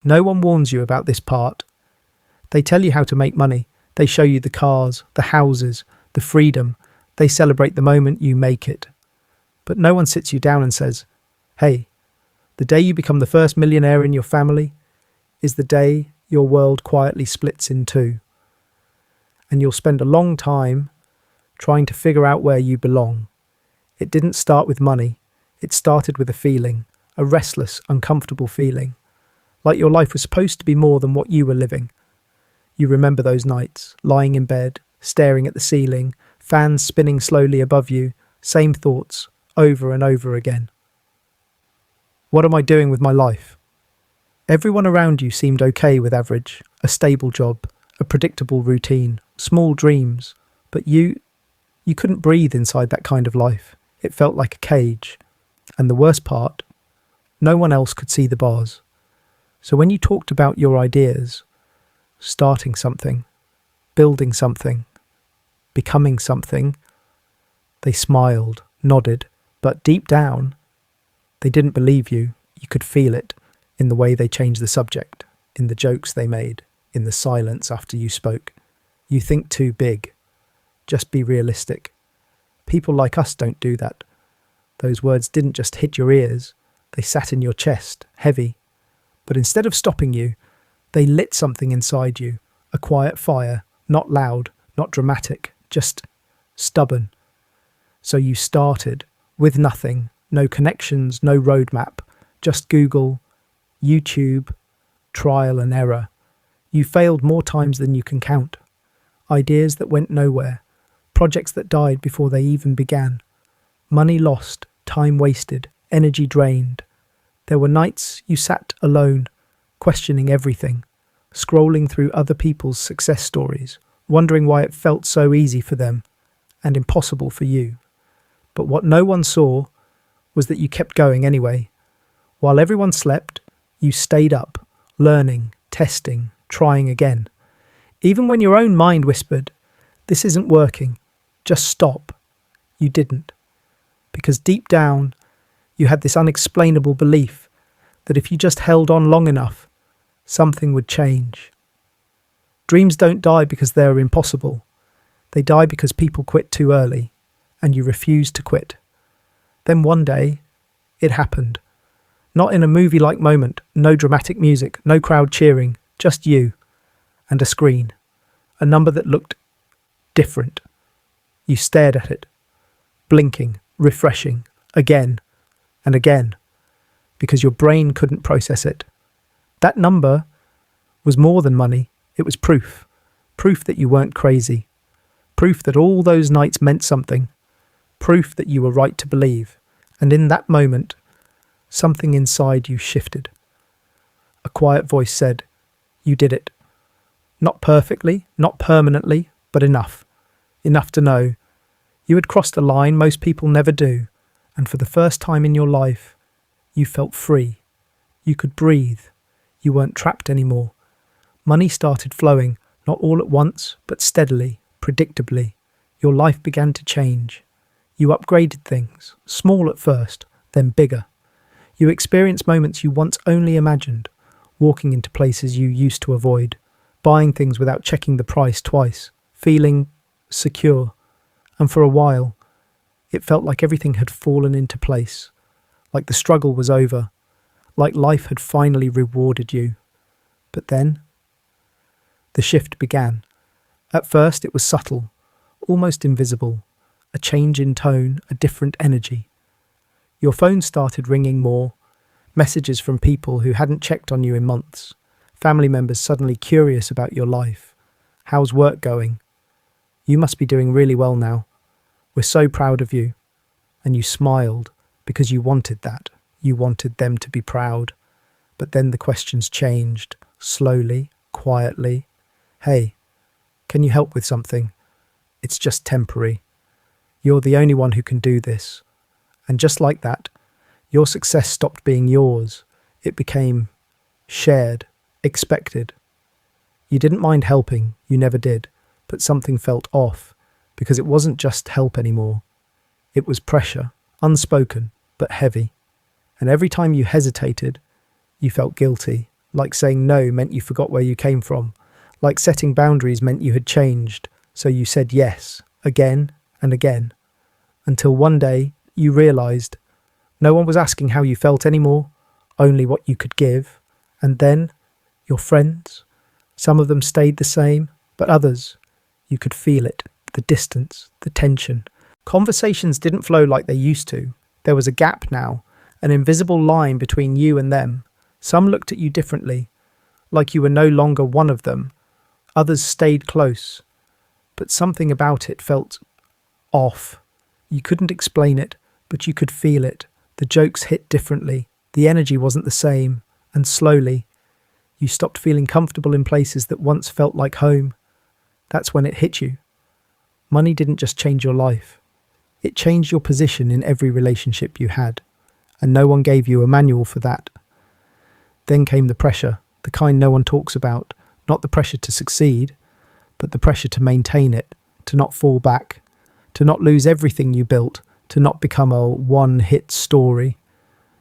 No one warns you about this part. They tell you how to make money. They show you the cars, the houses, the freedom. They celebrate the moment you make it. But no one sits you down and says, hey, the day you become the first millionaire in your family is the day your world quietly splits in two. And you'll spend a long time trying to figure out where you belong. It didn't start with money. It started with a feeling, a restless, uncomfortable feeling, like your life was supposed to be more than what you were living. You remember those nights, lying in bed, staring at the ceiling, fans spinning slowly above you, same thoughts, over and over again. What am I doing with my life? Everyone around you seemed okay with average, a stable job, a predictable routine, small dreams, but you couldn't breathe inside that kind of life. It felt like a cage. And the worst part, no one else could see the bars. So when you talked about your ideas, starting something, building something, becoming something, they smiled, nodded, but deep down, they didn't believe you. You could feel it in the way they changed the subject, in the jokes they made, in the silence after you spoke. You think too big. Just be realistic. People like us don't do that. Those words didn't just hit your ears, they sat in your chest, heavy. But instead of stopping you, they lit something inside you, a quiet fire, not loud, not dramatic, just stubborn. So you started with nothing, no connections, no roadmap, just Google, YouTube, trial and error. You failed more times than you can count. Ideas that went nowhere, projects that died before they even began. Money lost, time wasted, energy drained. There were nights you sat alone, questioning everything, scrolling through other people's success stories, wondering why it felt so easy for them and impossible for you. But what no one saw was that you kept going anyway. While everyone slept, you stayed up, learning, testing, trying again. Even when your own mind whispered, "This isn't working, just stop," you didn't. Because deep down, you had this unexplainable belief that if you just held on long enough, something would change. Dreams don't die because they're impossible. They die because people quit too early, and you refused to quit. Then one day, it happened. Not in a movie-like moment, no dramatic music, no crowd cheering, just you and a screen, a number that looked different. You stared at it, blinking, refreshing, again and again, because your brain couldn't process it. That number was more than money. It was proof. Proof that you weren't crazy. Proof that all those nights meant something. Proof that you were right to believe. And in that moment, something inside you shifted. A quiet voice said, "You did it." Not perfectly, not permanently, but enough. Enough to know you had crossed a line most people never do, and for the first time in your life, you felt free. You could breathe. You weren't trapped anymore. Money started flowing, not all at once, but steadily, predictably. Your life began to change. You upgraded things, small at first, then bigger. You experienced moments you once only imagined, walking into places you used to avoid, buying things without checking the price twice, feeling secure. And for a while, it felt like everything had fallen into place, like the struggle was over, like life had finally rewarded you. But then, the shift began. At first it was subtle, almost invisible, a change in tone, a different energy. Your phone started ringing more, messages from people who hadn't checked on you in months, family members suddenly curious about your life. How's work going? You must be doing really well now. We're so proud of you. And you smiled because you wanted that. You wanted them to be proud. But then the questions changed, slowly, quietly. "Hey, can you help with something? It's just temporary. You're the only one who can do this." And just like that, your success stopped being yours. It became shared, expected. You didn't mind helping, you never did, but something felt off, because it wasn't just help anymore. It was pressure, unspoken, but heavy. And every time you hesitated, you felt guilty. Like saying no meant you forgot where you came from. Like setting boundaries meant you had changed, so you said yes, again and again. Until one day, you realised no one was asking how you felt anymore, only what you could give. And then, your friends, some of them stayed the same, but others, you could feel it, the distance, the tension. Conversations didn't flow like they used to. There was a gap now, an invisible line between you and them. Some looked at you differently, like you were no longer one of them. Others stayed close, but something about it felt off. You couldn't explain it, but you could feel it. The jokes hit differently. The energy wasn't the same, and slowly, you stopped feeling comfortable in places that once felt like home. That's when it hit you. Money didn't just change your life. It changed your position in every relationship you had, and no one gave you a manual for that. Then came the pressure, the kind no one talks about, not the pressure to succeed, but the pressure to maintain it, to not fall back, to not lose everything you built, to not become a one-hit story.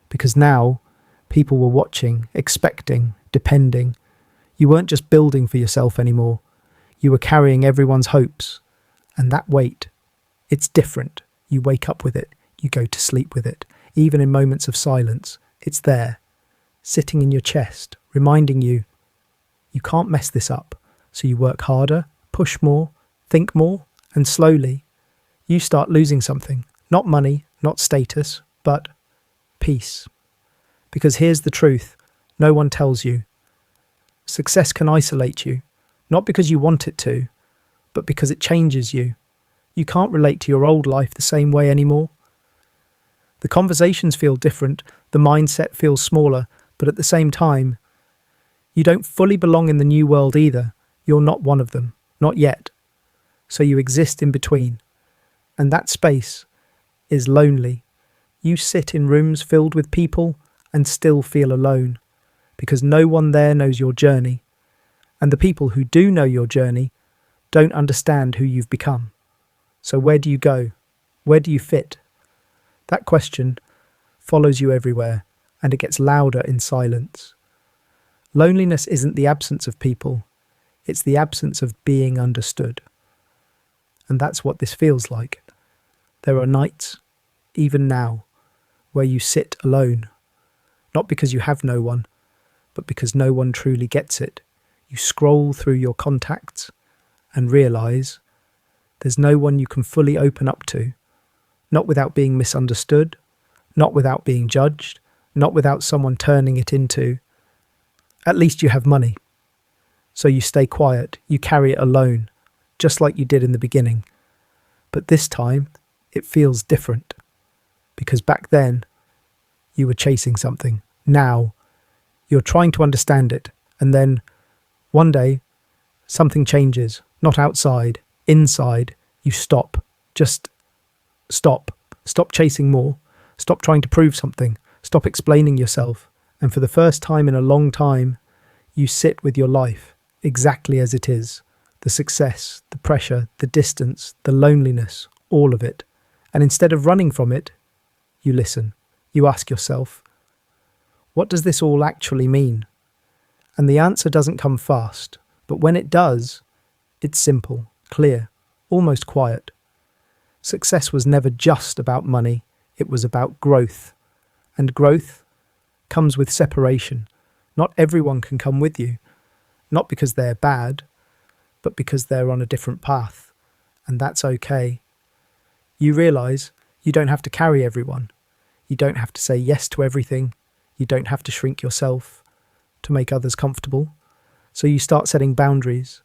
Because now, people were watching, expecting, depending. You weren't just building for yourself anymore. You were carrying everyone's hopes. And that weight, it's different. You wake up with it. You go to sleep with it. Even in moments of silence, it's there, sitting in your chest, reminding you, you can't mess this up. So you work harder, push more, think more, and slowly, you start losing something. Not money, not status, but peace. Because here's the truth, no one tells you. Success can isolate you, not because you want it to, but because it changes you. You can't relate to your old life the same way anymore. The conversations feel different, the mindset feels smaller, but at the same time, you don't fully belong in the new world either. You're not one of them, not yet. So you exist in between. And that space is lonely. You sit in rooms filled with people and still feel alone, because no one there knows your journey. And the people who do know your journey don't understand who you've become. So where do you go? Where do you fit? That question follows you everywhere, and it gets louder in silence. Loneliness isn't the absence of people, it's the absence of being understood. And that's what this feels like. There are nights, even now, where you sit alone, not because you have no one, but because no one truly gets it. You scroll through your contacts and realise there's no one you can fully open up to, not without being misunderstood, not without being judged, not without someone turning it into, at least you have money. So you stay quiet, you carry it alone, just like you did in the beginning. But this time, it feels different. Because back then, you were chasing something. Now, you're trying to understand it. And then, one day, something changes. Not outside, inside. You stop. Just stop. Stop chasing more. Stop trying to prove something. Stop explaining yourself. And for the first time in a long time, you sit with your life exactly as it is. The success, the pressure, the distance, the loneliness, all of it. And instead of running from it, you listen. You ask yourself, what does this all actually mean? And the answer doesn't come fast, but when it does, it's simple, clear, almost quiet. Success was never just about money, it was about growth. And growth comes with separation. Not everyone can come with you, not because they're bad, but because they're on a different path. And that's okay. You realise you don't have to carry everyone. You don't have to say yes to everything. You don't have to shrink yourself to make others comfortable. So you start setting boundaries,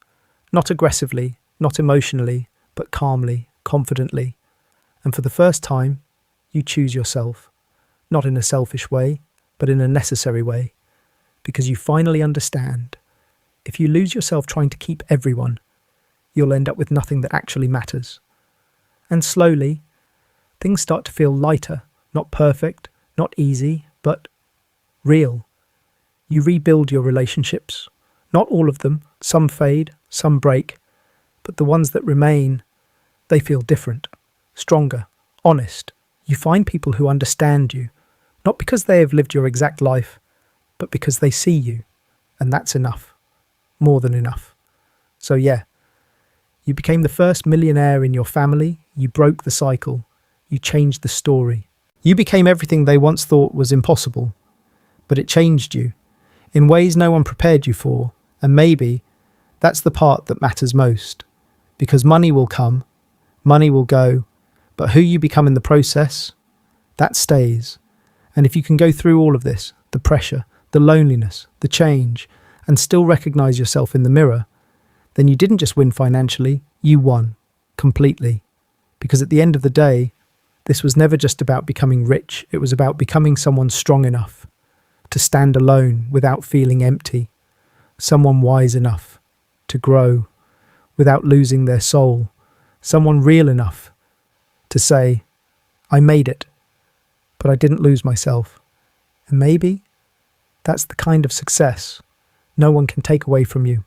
not aggressively, not emotionally, but calmly, confidently. And for the first time, you choose yourself, not in a selfish way, but in a necessary way, because you finally understand if you lose yourself trying to keep everyone, you'll end up with nothing that actually matters. And slowly, things start to feel lighter, not perfect, not easy, but real. You rebuild your relationships. Not all of them. Some fade, some break. But the ones that remain, they feel different, stronger, honest. You find people who understand you, not because they have lived your exact life, but because they see you. And that's enough. More than enough. So yeah, you became the first millionaire in your family, you broke the cycle, you changed the story. You became everything they once thought was impossible, but it changed you in ways no one prepared you for, and maybe that's the part that matters most. Because money will come, money will go, but who you become in the process, that stays. And if you can go through all of this, the pressure, the loneliness, the change, and still recognize yourself in the mirror, then you didn't just win financially, you won completely. Because at the end of the day, this was never just about becoming rich, it was about becoming someone strong enough to stand alone without feeling empty, someone wise enough to grow without losing their soul, someone real enough to say, I made it, but I didn't lose myself. And maybe that's the kind of success no one can take away from you.